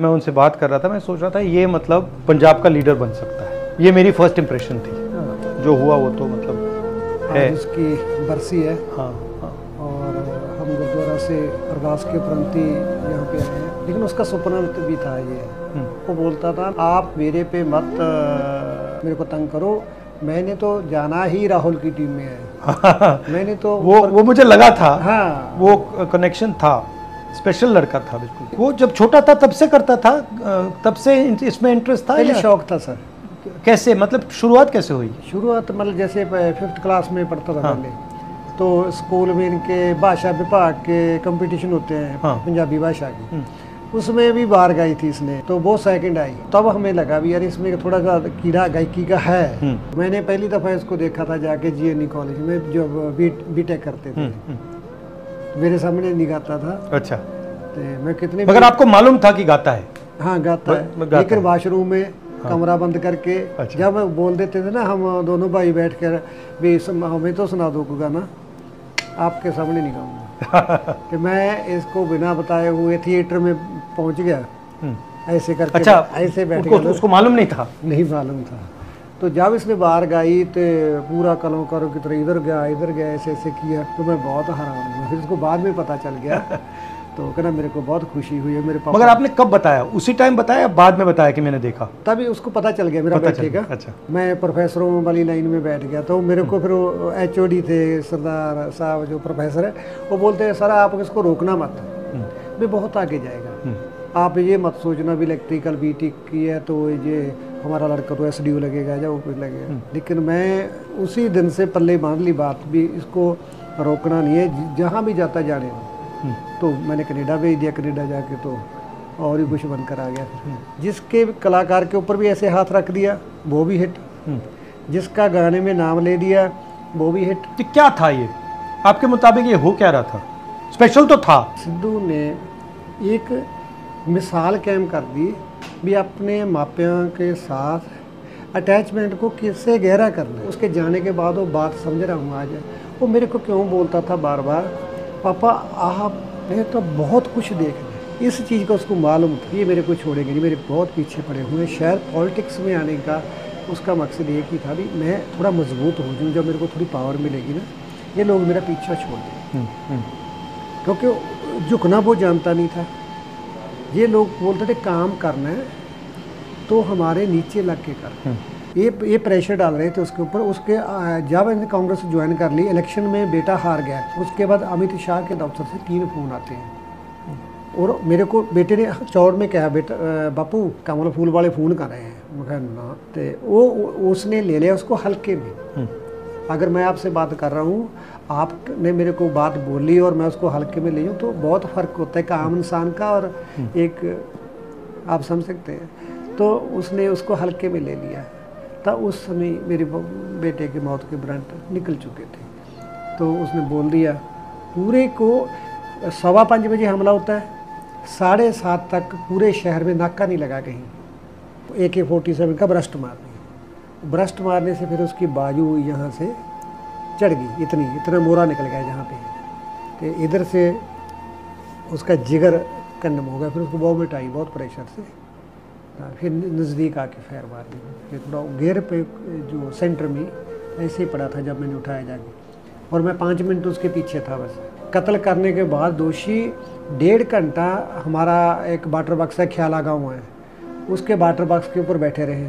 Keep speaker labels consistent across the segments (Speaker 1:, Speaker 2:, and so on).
Speaker 1: मैं उनसे बात कर रहा था, मैं सोच रहा था ये मतलब पंजाब का लीडर बन सकता है। ये मेरी फर्स्ट इंप्रेशन थी। जो हुआ वो तो मतलब है।
Speaker 2: इसकी बरसी है।
Speaker 1: हाँ हाँ।
Speaker 2: और हम गुरुद्वारा से अरदास के उपरंत ही यहाँ पे आए हैं, लेकिन उसका सपना भी था ये। वो बोलता था आप मेरे पे मत मेरे को तंग करो, मैंने तो जाना ही राहुल की टीम में है। मैंने तो
Speaker 1: वो मुझे लगा था।
Speaker 2: हाँ,
Speaker 1: वो कनेक्शन था, स्पेशल लड़का था बिल्कुल। वो जब छोटा था तब से करता था, तब से इसमें इंटरेस्ट था।
Speaker 2: पहले शौक था सर।
Speaker 1: कैसे, मतलब शुरुआत कैसे हुई?
Speaker 2: शुरुआत मतलब जैसे 5th क्लास में पढ़ता था। हाँ। पहले तो स्कूल में इनके भाषा विभाग के कंपटीशन होते हैं। हाँ। पंजाबी भाषा की, उसमें भी बाहर गाई थी इसने, तो वो सेकंड आई। तब हमें लगा भी यार इसमें थोड़ा सा कीड़ा गायकी का है। मैंने पहली दफ़ा इसको देखा था जाके GNE कॉलेज में, जब बीटेक करते थे। मेरे सामने नहीं गाता था। अच्छा। मैं कितने,
Speaker 1: मगर आपको मालूम था कि गाता है?
Speaker 2: हाँ गाता है, लेकिन वॉशरूम में कमरा बंद करके। अच्छा। जब बोल देते थे ना हम दोनों भाई बैठ कर भी हमें तो सुना दो गाना, आपके सामने नहीं गाऊंगा। कि मैं इसको बिना बताए हुए थिएटर में पहुंच गया ऐसे करके। अच्छा, ऐसे बैठ गया।
Speaker 1: उसको मालूम नहीं था?
Speaker 2: नहीं मालूम था। तो जब इसने बाहर गाई तो पूरा कलाकारों की तरह इधर गया ऐसे ऐसे किया, तो मैं बहुत हैरान हुआ। फिर इसको बाद में पता चल गया तो कहना मेरे को बहुत खुशी हुई है मेरे पापा।
Speaker 1: मगर आपने कब बताया? उसी टाइम बताया, बाद में बताया कि मैंने देखा?
Speaker 2: तभी उसको पता चल गया मेरा बैठेगा। अच्छा। मैं प्रोफेसरों वाली लाइन में बैठ गया, तो मेरे को फिर HOD थे सरदार साहब जो प्रोफेसर है, वो बोलते हैं सर आप इसको रोकना मत, भी बहुत आगे जाएगा। आप ये मत सोचना भी इलेक्ट्रिकल BTech की है तो ये हमारा लड़का तो SDO लगेगा या वो कुछ लगेगा। लेकिन मैं उसी दिन से पल्ले बांध ली बात भी, इसको रोकना नहीं है, जहाँ भी जाता जाने। तो मैंने कनाडा भेज दिया, कनाडा जाके तो और ही कुछ बनकर आ गया। जिसके कलाकार के ऊपर भी ऐसे हाथ रख दिया वो भी हिट, जिसका गाने में नाम ले दिया वो भी हिट।
Speaker 1: तो क्या था ये आपके मुताबिक, ये हो क्या रहा था? स्पेशल तो था।
Speaker 2: सिद्धू ने एक मिसाल कायम कर दी भी अपने मापियों के साथ अटैचमेंट को किससे गहरा करना है। उसके जाने के बाद वो बात समझ रहा हूँ आज। वो मेरे को क्यों बोलता था बार बार, पापा आपने तो बहुत कुछ देख लिया। इस चीज़ का उसको मालूम था, ये मेरे को छोड़ेंगे नहीं, मेरे बहुत पीछे पड़े हुए। शायद पॉलिटिक्स में आने का उसका मकसद एक ही था भी मैं थोड़ा मजबूत हो जाऊँ, जब मेरे को थोड़ी पावर मिलेगी ना ये लोग मेरा पीछा छोड़ दें। क्योंकि झुकना वो जानता नहीं था। ये लोग बोलते थे काम करना है तो हमारे नीचे लग के कर। ये प्रेशर डाल रहे थे उसके ऊपर। उसके जब मैंने कांग्रेस ज्वाइन कर ली, इलेक्शन में बेटा हार गया, उसके बाद अमित शाह के दफ्तर से 3 फ़ोन आते हैं और मेरे को बेटे ने चौड़ में कहा बेटा बापू कमल फूल वाले फ़ोन कर रहे हैं। मैं कहा ना, तो वो उसने ले लिया उसको हल्के में। अगर मैं आपसे बात कर रहा हूँ, आपने मेरे को बात बोली और मैं उसको हल्के में ले जाऊँ तो बहुत फ़र्क होता है एक आम इंसान का और एक, आप समझ सकते हैं। तो उसने उसको हल्के में ले लिया। तब उस समय मेरे बेटे की मौत के ब्रंट निकल चुके थे। तो उसने बोल दिया पूरे को 5:15 बजे हमला होता है, 7:30 तक पूरे शहर में नाका नहीं लगा कहीं। AK-47 का ब्रस्ट मार दिया। ब्रस्ट मारने से फिर उसकी बाजू यहाँ से चढ़ गई, इतना मोरा निकल गया जहाँ पे। तो इधर से उसका जिगर कंडम हो गया। फिर उसको वॉमिट आई बहुत प्रेशर से। फिर नज़दीक आके फैर मार दी। फिर थोड़ा घेर पे जो सेंटर में ऐसे ही पड़ा था जब मैंने उठाया जाके, और मैं 5 मिनट उसके पीछे था बस। कत्ल करने के बाद दोषी 1.5 घंटा हमारा एक वाटर बॉक्स है ख्याला गाँव है, उसके वाटर बॉक्स के ऊपर बैठे रहे।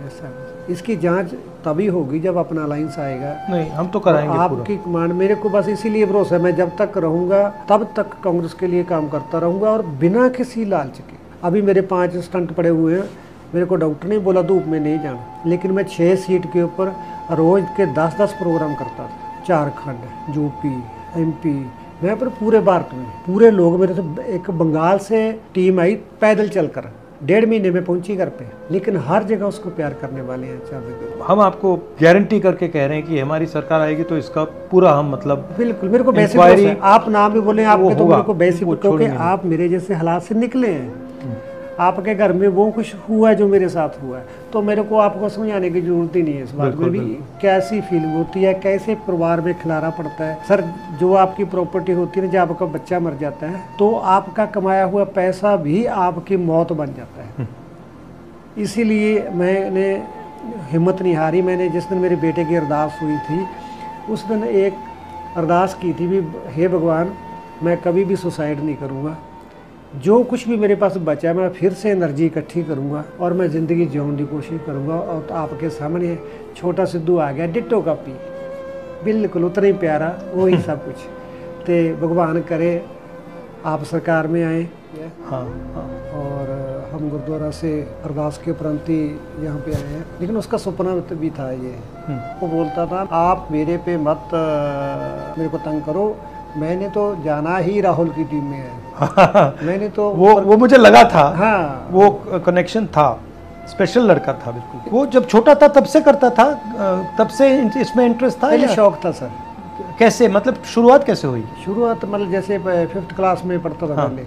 Speaker 2: ऐसा इसकी जांच तभी होगी जब अपना अलायंस आएगा।
Speaker 1: नहीं हम तो कराएंगे।
Speaker 2: आपकी कमांड मेरे को बस इसीलिए भरोसा है, मैं जब तक रहूँगा तब तक कांग्रेस के लिए काम करता रहूँगा और बिना किसी लालच के। अभी मेरे 5 स्टंट पड़े हुए हैं। मेरे को डॉक्टर ने बोला धूप में नहीं जाना, लेकिन मैं 6 सीट के ऊपर रोज़ के 10-10 प्रोग्राम करता था। झारखंड, यूपी, MP, मैं पर पूरे भारत में पूरे लोग मेरे से। एक बंगाल से टीम आई पैदल चलकर, 1.5 महीने में पहुंची घर पे, लेकिन हर जगह उसको प्यार करने वाले हैं।
Speaker 1: हम आपको गारंटी करके कह रहे हैं कि हमारी सरकार आएगी तो इसका पूरा हम मतलब
Speaker 2: बिल्कुल। मेरे को बेसिक आप नाम भी बोले आपके, तो मेरे को बेसिक, क्योंकि आप मेरे जैसे हालात से निकले हैं। आपके घर में वो कुछ हुआ है जो मेरे साथ हुआ है, तो मेरे को आपको समझाने की जरूरत ही नहीं है इस बात में भी कैसी फीलिंग होती है, कैसे परिवार में खिलारा पड़ता है। सर जो आपकी प्रॉपर्टी होती है ना, जब आपका बच्चा मर जाता है तो आपका कमाया हुआ पैसा भी आपकी मौत बन जाता है। इसीलिए मैंने हिम्मत नहीं हारी। मैंने जिस दिन मेरे बेटे की अरदास हुई थी उस दिन एक अरदास की थी भी, हे भगवान मैं कभी भी सुसाइड नहीं करूँगा, जो कुछ भी मेरे पास बचा है मैं फिर से एनर्जी इकट्ठी करूँगा और मैं ज़िंदगी जीने की कोशिश करूँगा। और तो आपके सामने छोटा सिद्धू आ गया, डिट्टो कॉपी, बिल्कुल उतना ही प्यारा, वही सब कुछ। तो भगवान करे आप सरकार में आए।
Speaker 1: हाँ हाँ।
Speaker 2: और हम गुरुद्वारा से अरदास के उपरांत ही यहाँ पे आए हैं, लेकिन उसका सपना भी था ये। वो बोलता था आप मेरे पे मत मेरे को तंग करो, मैंने तो जाना ही राहुल की टीम में है। मैंने तो
Speaker 1: वो मुझे लगा था।
Speaker 2: हाँ,
Speaker 1: वो कनेक्शन था, स्पेशल लड़का था बिल्कुल। वो जब छोटा था तब से करता था, तब से इसमें इंटरेस्ट था।
Speaker 2: पहले शौक था सर।
Speaker 1: कैसे, मतलब शुरुआत कैसे हुई?
Speaker 2: शुरुआत मतलब जैसे 5th क्लास में पढ़ता था पहले,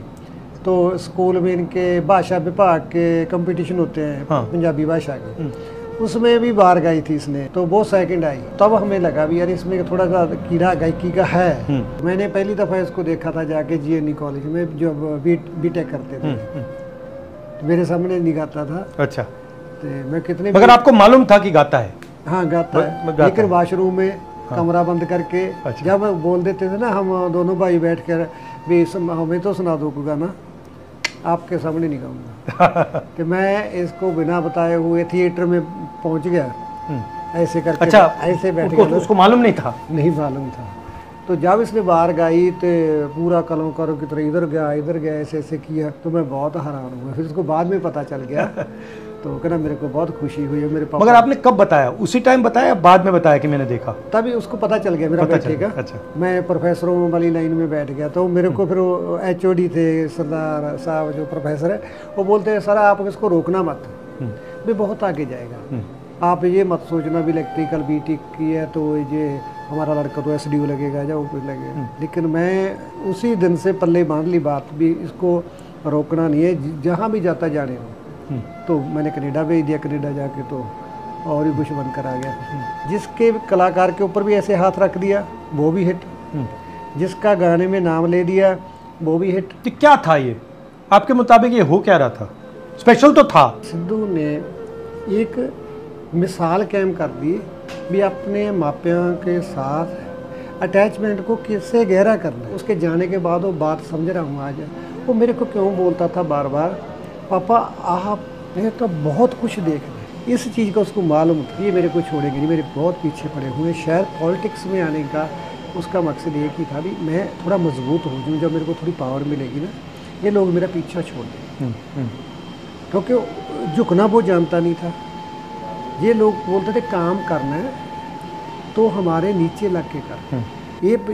Speaker 2: तो स्कूल में इनके भाषा विभाग के कंपटीशन होते हैं पंजाबी भाषा के, उसमें भी बाहर गाई थी इसने, तो वो सेकंड आई। तब हमें लगा भी यार इसमें थोड़ा सा कीड़ा गायकी का है। मैंने पहली दफ़ा इसको देखा था जाके GNE कॉलेज में, जो बीटेक करते थे, तो मेरे सामने नहीं गाता था।
Speaker 1: अच्छा।
Speaker 2: तो मैं कितने
Speaker 1: मगर आपको मालूम था कि गाता है?
Speaker 2: हाँ गाता है, लेकिन वॉशरूम में कमरा बंद करके जब बोल देते थे ना, हम दोनों भाई बैठ कर भी हमें तो सुना दो कोई गाना, आपके सामने नहीं गाऊंगा। तो मैं इसको बिना बताए हुए थिएटर में पहुंच गया ऐसे करके। अच्छा, ऐसे बैठ गया।
Speaker 1: उसको मालूम नहीं था? नहीं
Speaker 2: मालूम था। तो जब इसने बाहर गाई तो पूरा कलाकारों की तरह इधर गया ऐसे ऐसे किया, तो मैं बहुत हैरान हुआ। फिर उसको बाद में पता चल गया, तो कहना मेरे को बहुत खुशी हुई है मेरे पापा।
Speaker 1: मगर आपने कब बताया? उसी टाइम बताया, बाद में बताया कि मैंने देखा?
Speaker 2: तभी उसको पता चल गया मेरा बेटे का।
Speaker 1: अच्छा। मैं
Speaker 2: प्रोफेसरों वाली लाइन में बैठ गया, तो मेरे को फिर HOD थे सरदार साहब जो प्रोफेसर है, वो बोलते हैं सर आप इसको रोकना मत, भी बहुत आगे जाएगा, आप ये मत सोचना भी इलेक्ट्रिकल BTech की है तो ये हमारा लड़का तो SDU लगेगा या वो कुछ लगेगा। लेकिन मैं उसी दिन से पल्ले बांध ली बात भी, इसको रोकना नहीं है, जहाँ भी जाता जाने दो। तो मैंने कनाडा भेज दिया, कनाडा जाके तो और ही कुछ बनकर आ गया। जिसके कलाकार के ऊपर भी ऐसे हाथ रख दिया वो भी हिट, जिसका गाने में नाम ले दिया वो भी हिट।
Speaker 1: तो क्या था ये आपके मुताबिक, ये हो क्या रहा था? स्पेशल तो था।
Speaker 2: सिद्धू ने एक मिसाल कायम कर दी भी अपने मापियों के साथ अटैचमेंट को किससे गहरा करना है। उसके जाने के बाद वो बात समझ रहा हूँ आज। वो मेरे को क्यों बोलता था बार बार, पापा आपने तो बहुत कुछ देख लिया। इस चीज़ का उसको मालूम था, ये मेरे को छोड़ेंगे नहीं, मेरे बहुत पीछे पड़े हुए। शायद पॉलिटिक्स में आने का उसका मकसद एक ही था भी मैं थोड़ा मजबूत हो जाऊँ, जब मेरे को थोड़ी पावर मिलेगी ना, ये लोग मेरा पीछा छोड़ दें। क्योंकि झुकना वो जानता नहीं था। ये लोग बोलते थे काम करना है तो हमारे नीचे लग के कर,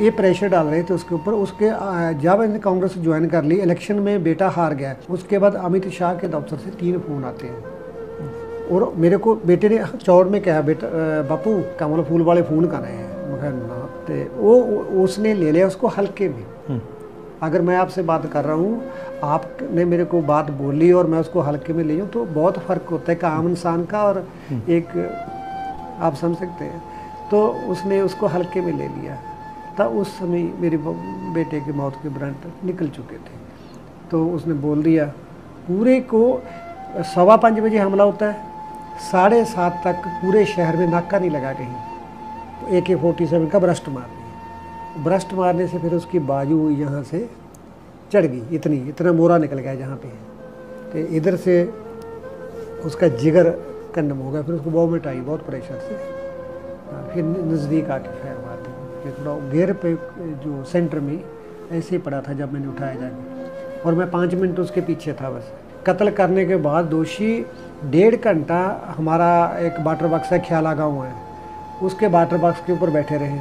Speaker 2: ये प्रेशर डाल रहे थे उसके ऊपर। उसके जब मैंने कांग्रेस ज्वाइन कर ली, इलेक्शन में बेटा हार गया, उसके बाद अमित शाह के दफ्तर से 3 फ़ोन आते हैं और मेरे को बेटे ने चौड़ में कहा, बेटा बापू कमल फूल वाले फ़ोन कर रहे हैं। मैं कहा ना, तो वो उसने ले लिया उसको हल्के में। अगर मैं आपसे बात कर रहा हूँ, आपने मेरे को बात बोली और मैं उसको हल्के में ले जाऊँ, तो बहुत फ़र्क होता है एक आम इंसान का और एक, आप समझ सकते हैं। तो उसने उसको हल्के में ले लिया। तब उस समय मेरे बेटे की मौत के ब्रांड निकल चुके थे, तो उसने बोल दिया पूरे को 5:15 बजे हमला होता है, 7:30 तक पूरे शहर में नाका नहीं लगा कहीं। AK-47 का ब्रस्ट मार दिया। ब्रस्ट मारने से फिर उसकी बाजू यहाँ से चढ़ गई, इतना मोरा निकल गया जहाँ पे, तो इधर से उसका जिगर कंडम हो गया। फिर उसको वॉमिट आई बहुत प्रेशर से, फिर नज़दीक आके फायर मार दी। फिर थोड़ा घेर पे जो सेंटर में ऐसे ही पड़ा था जब मैंने उठाया जाके, और मैं 5 मिनट उसके पीछे था बस। कत्ल करने के बाद दोषी 1.5 घंटा हमारा एक वाटर बॉक्स है, ख्याला गाँव है, उसके वाटर बॉक्स के ऊपर बैठे रहे।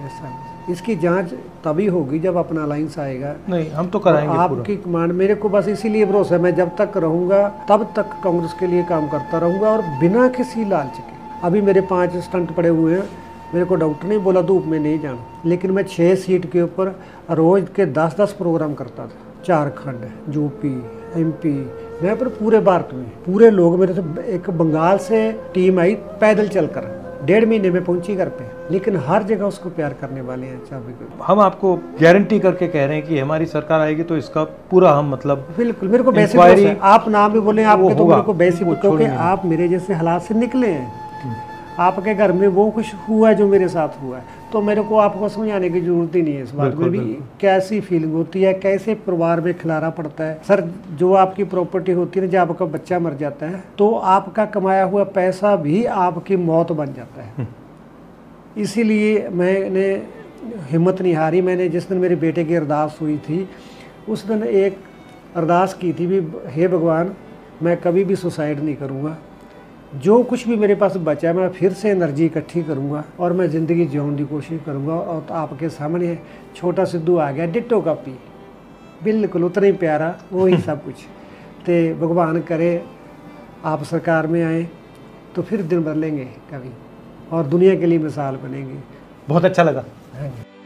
Speaker 2: ऐसा इसकी जांच तभी होगी जब अपना अलायंस आएगा।
Speaker 1: नहीं, हम तो कराएंगे।
Speaker 2: आपकी कमांड मेरे को बस इसीलिए भरोसा है, मैं जब तक रहूँगा तब तक कांग्रेस के लिए काम करता रहूँगा और बिना किसी लालच के। अभी मेरे 5 स्टंट पड़े हुए हैं, मेरे को डॉक्टर ने बोला धूप में नहीं जाना, लेकिन मैं 6 सीट के ऊपर रोज़ के 10-10 प्रोग्राम करता था। झारखंड, यूपी, एमपी, मैं पर पूरे भारत में पूरे लोग मेरे से, एक बंगाल से टीम आई पैदल चलकर 1.5 महीने में पहुंची घर पे, लेकिन हर जगह उसको प्यार करने वाले हैं। चाबी को
Speaker 1: हम आपको गारंटी करके कह रहे हैं कि हमारी सरकार आएगी तो इसका पूरा हम मतलब
Speaker 2: बिल्कुल, मेरे को बेसिक भरोसा है। आप नाम भी बोले आपके, तो मेरे को बेसिक, क्योंकि आप मेरे जैसे हालात से निकले हैं, आपके घर में वो कुछ हुआ है जो मेरे साथ हुआ है, तो मेरे को आपको समझाने की जरूरत ही नहीं है इस बात में भी कैसी फीलिंग होती है, कैसे परिवार में खिलाना पड़ता है। सर, जो आपकी प्रॉपर्टी होती है ना, जब आपका बच्चा मर जाता है तो आपका कमाया हुआ पैसा भी आपकी मौत बन जाता है। इसीलिए मैंने हिम्मत नहीं हारी। मैंने जिस दिन मेरे बेटे की अरदास हुई थी उस दिन एक अरदास की थी भी, हे भगवान, मैं कभी भी सुसाइड नहीं करूँगा, जो कुछ भी मेरे पास बचा है मैं फिर से एनर्जी इकट्ठी करूँगा और मैं ज़िंदगी जीने की कोशिश करूँगा। और तो आपके सामने छोटा सिद्धू आ गया, डिट्टो कॉपी, बिल्कुल उतना ही प्यारा, वो ही सब कुछ। तो भगवान करे आप सरकार में आए तो फिर दिन बदलेंगे कभी और दुनिया के लिए मिसाल बनेंगे।
Speaker 1: बहुत अच्छा लगा।
Speaker 2: हाँ जी।